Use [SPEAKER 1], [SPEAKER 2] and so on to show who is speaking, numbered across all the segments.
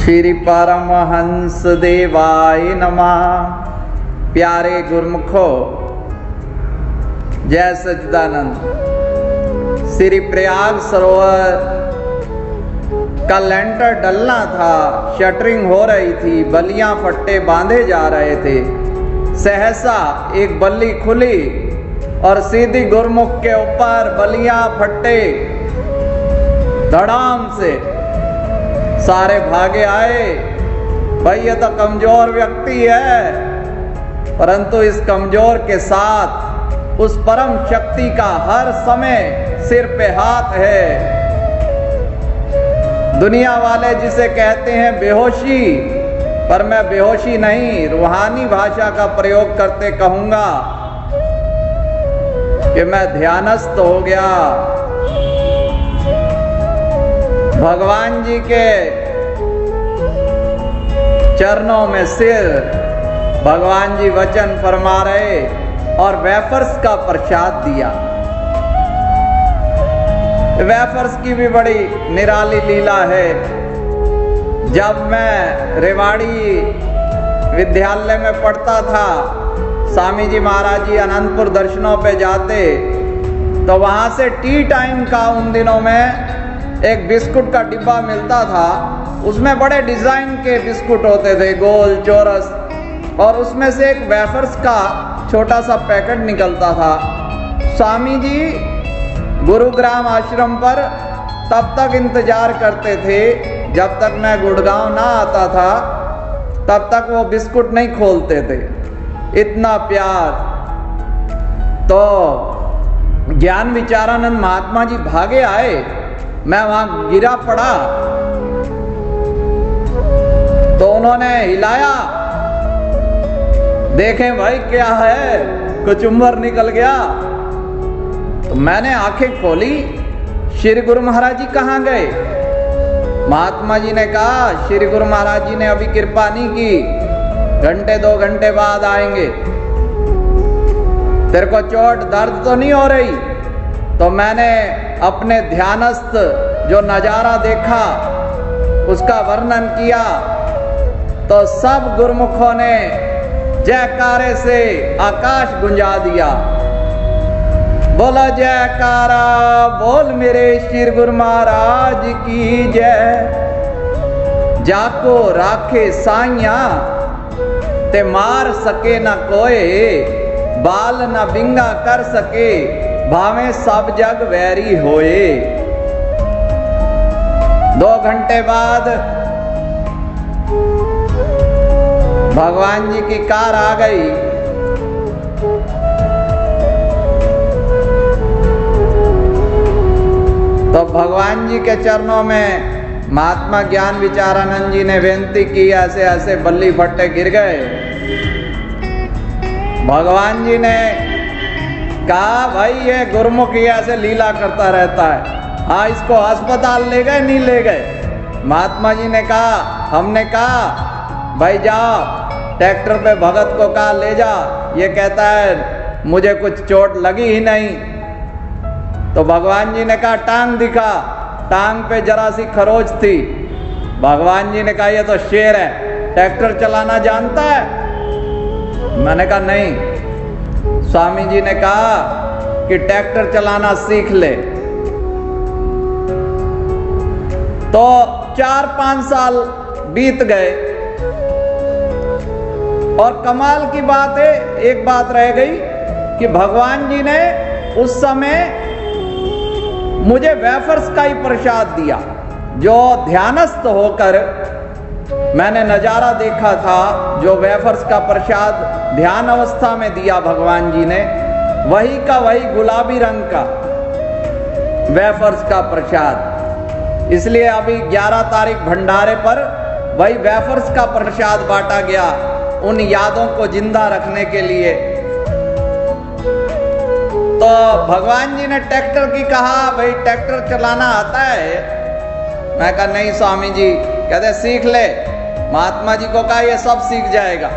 [SPEAKER 1] श्री परमहंस देवाय नमः। प्यारे गुरुमुखो, जय सच्चिदानंद। श्री प्रयाग सरोवर का लेंटर डलना था, शटरिंग हो रही थी, बल्लियां फट्टे बांधे जा रहे थे। सहसा एक बल्ली खुली और सीधी गुरुमुख के ऊपर बल्लियां फट्टे धड़ाम से सारे भागे आए। भाई ये तो कमजोर व्यक्ति है, परंतु इस कमजोर के साथ उस परम शक्ति का हर समय सिर पे हाथ है। दुनिया वाले जिसे कहते हैं बेहोशी, पर मैं बेहोशी नहीं, रूहानी भाषा का प्रयोग करते कहूंगा कि मैं ध्यानस्थ हो गया। भगवान जी के चरणों में सिर, भगवान जी वचन फरमा रहे और वेफर्स का प्रसाद दिया। वेफर्स की भी बड़ी निराली लीला है। जब मैं रेवाड़ी विद्यालय में पढ़ता था, स्वामी जी महाराज जी अनंतपुर दर्शनों पे जाते, तो वहां से टी टाइम का उन दिनों में एक बिस्कुट का डिब्बा मिलता था। उसमें बड़े डिजाइन के बिस्कुट होते थे, गोल चौरस, और उसमें से एक वेफर्स का छोटा सा पैकेट निकलता था। स्वामी जी गुरुग्राम आश्रम पर तब तक इंतजार करते थे जब तक मैं गुड़गांव ना आता था, तब तक वो बिस्कुट नहीं खोलते थे। इतना प्यार। तो ज्ञान विचारानंद महात्मा जी भागे आए, मैं वहां गिरा पड़ा, तो उन्होंने हिलाया, देखें भाई क्या है, कचुम्बर निकल गया। तो मैंने आंखें खोली, श्री गुरु महाराज जी कहाँ गए? महात्मा जी ने कहा, श्री गुरु महाराज जी ने अभी कृपा नहीं की, घंटे 2 घंटे बाद आएंगे। तेरे को चोट दर्द तो नहीं हो रही? तो मैंने अपने ध्यानस्थ जो नजारा देखा उसका वर्णन किया, तो सब गुरुमुखों ने जयकारे से आकाश गुंजा दिया। बोला जयकारा बोल मेरे श्री गुरु महाराज की जय। जाको राखे साइया ते मार सके न कोई, बाल न बिंगा कर सके, भावे सब जग वैरी होए। 2 घंटे बाद भगवान जी की कार आ गई। तो भगवान जी के चरणों में महात्मा ज्ञान विचारानंद जी ने विनती की, ऐसे ऐसे बल्ली फट्टे गिर गए। भगवान जी ने कहा, भाई ये गुरुमुख ही ऐसे लीला करता रहता है, हाँ इसको अस्पताल ले गए नहीं ले गए? महात्मा जी ने कहा, हमने कहा भाई जाओ ट्रैक्टर पे भगत को कहा ले जा, ये कहता है मुझे कुछ चोट लगी ही नहीं। तो भगवान जी ने कहा टांग दिखा, टांग पे जरा सी खरोच थी। भगवान जी ने कहा ये तो शेर है, ट्रैक्टर चलाना जानता है? मैंने कहा नहीं। स्वामी जी ने कहा कि ट्रैक्टर चलाना सीख ले। तो 4-5 साल बीत गए और कमाल की बात है, एक बात रह गई कि भगवान जी ने उस समय मुझे वेफर्स का ही प्रसाद दिया, जो ध्यानस्थ होकर मैंने नजारा देखा था। जो वेफर्स का प्रसाद ध्यान अवस्था में दिया भगवान जी ने, वही का वही गुलाबी रंग का वेफर्स का प्रसाद। इसलिए अभी 11 तारीख भंडारे पर वही वेफर्स का प्रसाद बांटा गया, उन यादों को जिंदा रखने के लिए। तो भगवान जी ने ट्रैक्टर की कहा, भाई ट्रैक्टर चलाना आता है? मैं कहा नहीं स्वामी जी। कहते सीख ले। महात्मा जी को कहा ये सब सीख जाएगा।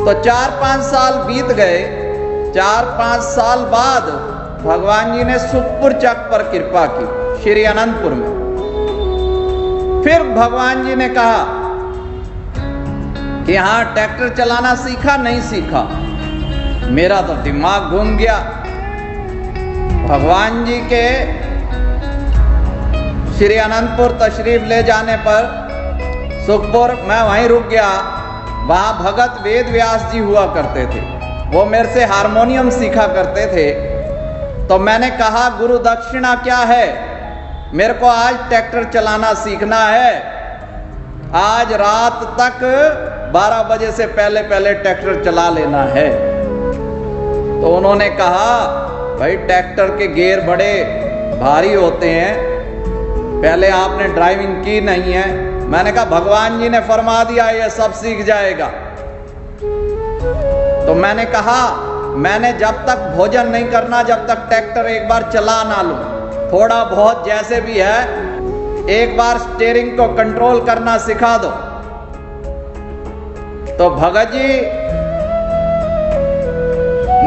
[SPEAKER 1] तो 4-5 साल बीत गए। 4-5 साल बाद भगवान जी ने सुखपुर चक पर कृपा की, श्री अनंतपुर में। फिर भगवान जी ने कहा कि हाँ ट्रैक्टर चलाना सीखा नहीं सीखा। मेरा तो दिमाग घूम गया। भगवान जी के श्री अनंतपुर तशरीफ ले जाने पर सुखपुर मैं वहीं रुक गया। वहां भगत वेद व्यास जी हुआ करते थे, वो मेरे से हारमोनियम सीखा करते थे। तो मैंने कहा गुरु दक्षिणा क्या है? मेरे को आज ट्रैक्टर चलाना सीखना है, आज रात तक 12 बजे से पहले पहले ट्रैक्टर चला लेना है। तो उन्होंने कहा भाई ट्रैक्टर के गियर बड़े भारी होते हैं, पहले आपने ड्राइविंग की नहीं है। मैंने कहा भगवान जी ने फरमा दिया ये सब सीख जाएगा। तो मैंने कहा मैंने जब तक भोजन नहीं करना जब तक ट्रैक्टर एक बार चला ना लूं, थोड़ा बहुत जैसे भी है एक बार स्टीयरिंग को कंट्रोल करना सिखा दो। तो भगत जी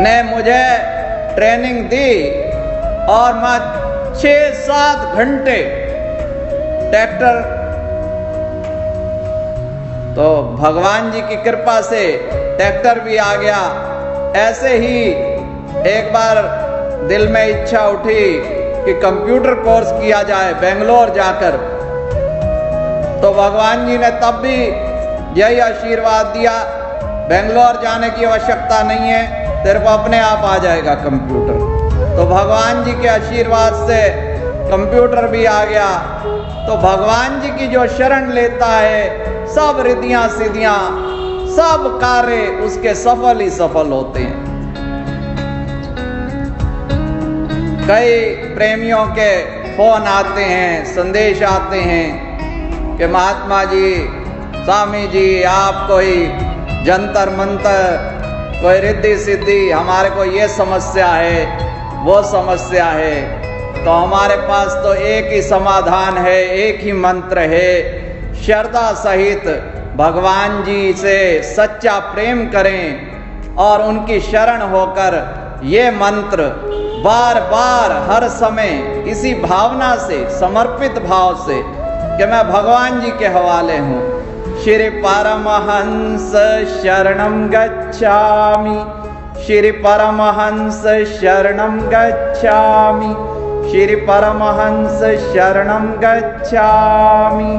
[SPEAKER 1] ने मुझे ट्रेनिंग दी और मैं 6-7 घंटे ट्रैक्टर, तो भगवान जी की कृपा से ट्रैक्टर भी आ गया। ऐसे ही एक बार दिल में इच्छा उठी कि कंप्यूटर कोर्स किया जाए बेंगलोर जाकर। तो भगवान जी ने तब भी यही आशीर्वाद दिया, बेंगलोर जाने की आवश्यकता नहीं है, तेरे को अपने आप आ जाएगा कंप्यूटर। तो भगवान जी के आशीर्वाद से कंप्यूटर भी आ गया। तो भगवान जी की जो शरण लेता है सब रिद्धियां सिद्धियां सब कार्य उसके सफल ही सफल होते हैं। कई प्रेमियों के फोन आते हैं, संदेश आते हैं कि महात्मा जी, स्वामी जी, आप कोई जंतर मंतर, कोई रिद्धि सिद्धि, हमारे को ये समस्या है वो समस्या है। तो हमारे पास तो एक ही समाधान है, एक ही मंत्र है, श्रद्धा सहित भगवान जी से सच्चा प्रेम करें और उनकी शरण होकर ये मंत्र बार बार हर समय इसी भावना से, समर्पित भाव से कि मैं भगवान जी के हवाले हूँ। श्री परमहंस शरणं गच्छामि, श्री परमहंस शरणं गच्छामि, श्री परमहंस शरणं गच्छामि।